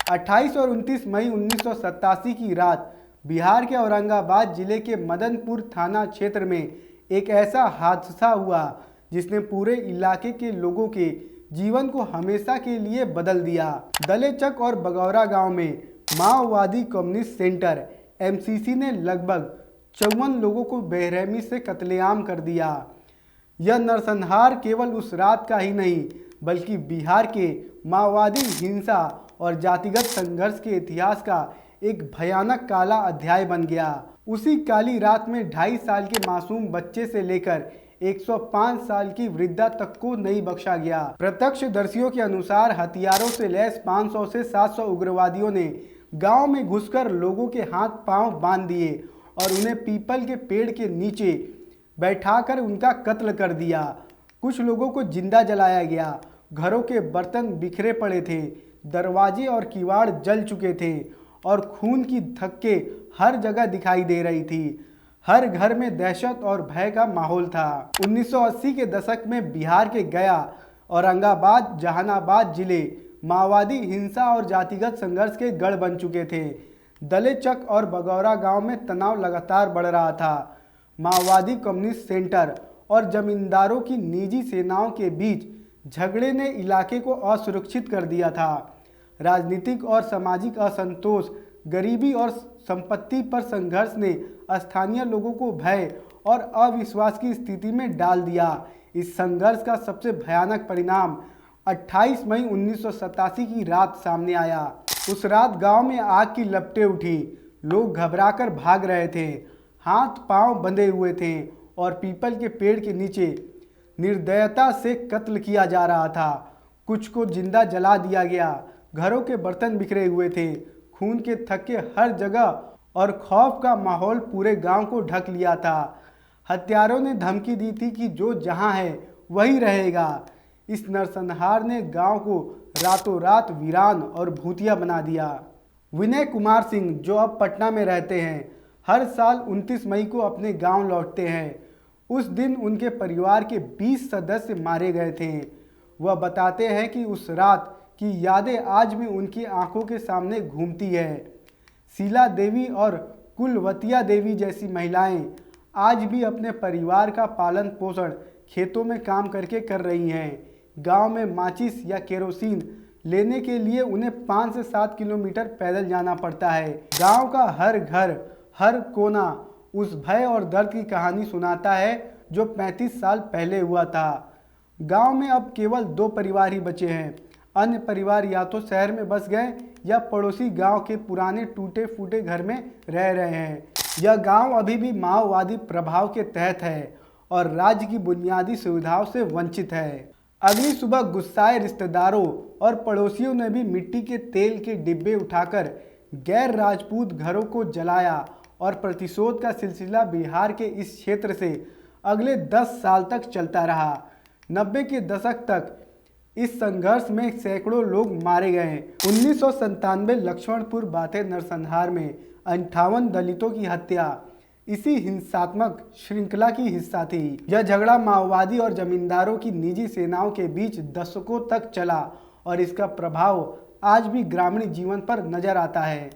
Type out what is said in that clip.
28 और 29 मई 1987 की रात बिहार के औरंगाबाद जिले के मदनपुर थाना क्षेत्र में एक ऐसा हादसा हुआ जिसने पूरे इलाके के लोगों के जीवन को हमेशा के लिए बदल दिया। दलेचक और बगौरा गांव में माओवादी कम्युनिस्ट सेंटर एमसीसी ने लगभग 54 लोगों को बेरहमी से कत्लेआम कर दिया। यह नरसंहार केवल उस रात का ही नहीं बल्कि बिहार के माओवादी हिंसा और जातिगत संघर्ष के इतिहास का एक भयानक काला अध्याय बन गया। उसी काली रात में 2.5 साल के मासूम बच्चे से लेकर 105 साल की वृद्धा तक को नहीं बख्शा गया। प्रत्यक्षदर्शियों के अनुसार हथियारों से लैस 500 से 700 उग्रवादियों ने गांव में घुसकर लोगों के हाथ पांव बांध दिए और उन्हें पीपल के पेड़ के नीचे बैठाकर उनका कत्ल कर दिया। कुछ लोगों को जिंदा जलाया गया। घरों के बर्तन बिखरे पड़े थे, दरवाजे और किवाड़ जल चुके थे और खून की धक्के हर जगह दिखाई दे रही थी। हर घर में दहशत और भय का माहौल था। 1980 के दशक में बिहार के गया, औरंगाबाद, जहानाबाद जिले माओवादी हिंसा और जातिगत संघर्ष के गढ़ बन चुके थे। दलेचक और बगौरा गांव में तनाव लगातार बढ़ रहा था। माओवादी कम्युनिस्ट सेंटर और जमींदारों की निजी सेनाओं के बीच झगड़े ने इलाके को असुरक्षित कर दिया था। राजनीतिक और सामाजिक असंतोष, गरीबी और संपत्ति पर संघर्ष ने स्थानीय लोगों को भय और अविश्वास की स्थिति में डाल दिया। इस संघर्ष का सबसे भयानक परिणाम 28 मई 1987 की रात सामने आया। उस रात गांव में आग की लपटें उठी। लोग घबराकर भाग रहे थे, हाथ पांव बंधे हुए थे और पीपल के पेड़ के नीचे निर्दयता से कत्ल किया जा रहा था। कुछ को जिंदा जला दिया गया। घरों के बर्तन बिखरे हुए थे, खून के थक्के हर जगह और खौफ का माहौल पूरे गांव को ढक लिया था। हत्यारों ने धमकी दी थी कि जो जहां है वही रहेगा। इस नरसंहार ने गांव को रातों रात वीरान और भूतिया बना दिया। विनय कुमार सिंह, जो अब पटना में रहते हैं, हर साल 29 मई को अपने गांव लौटते हैं। उस दिन उनके परिवार के 20 सदस्य मारे गए थे। वह बताते हैं कि उस रात की यादें आज भी उनकी आंखों के सामने घूमती है। शीला देवी और कुलवतिया देवी जैसी महिलाएं आज भी अपने परिवार का पालन पोषण खेतों में काम करके कर रही हैं। गांव में माचिस या केरोसिन लेने के लिए उन्हें 5 से 7 किलोमीटर पैदल जाना पड़ता है। गांव का हर घर, हर कोना उस भय और दर्द की कहानी सुनाता है जो 35 साल पहले हुआ था। गांव में अब केवल 2 परिवार ही बचे हैं। अन्य परिवार या तो शहर में बस गए या पड़ोसी गांव के पुराने टूटे फूटे घर में रह रहे हैं। यह गांव अभी भी माओवादी प्रभाव के तहत है और राज्य की बुनियादी सुविधाओं से वंचित है। अगली सुबह गुस्साए रिश्तेदारों और पड़ोसियों ने भी मिट्टी के तेल के डिब्बे उठाकर गैर राजपूत घरों को जलाया और प्रतिशोध का सिलसिला बिहार के इस क्षेत्र से अगले 10 साल तक चलता रहा। 90 के दशक तक इस संघर्ष में सैकड़ों लोग मारे गए। 1997 लक्ष्मणपुर बाटे नरसंहार में 58 दलितों की हत्या इसी हिंसात्मक श्रृंखला की हिस्सा थी। यह झगड़ा माओवादी और जमींदारों की निजी सेनाओं के बीच दशकों तक चला और इसका प्रभाव आज भी ग्रामीण जीवन पर नजर आता है।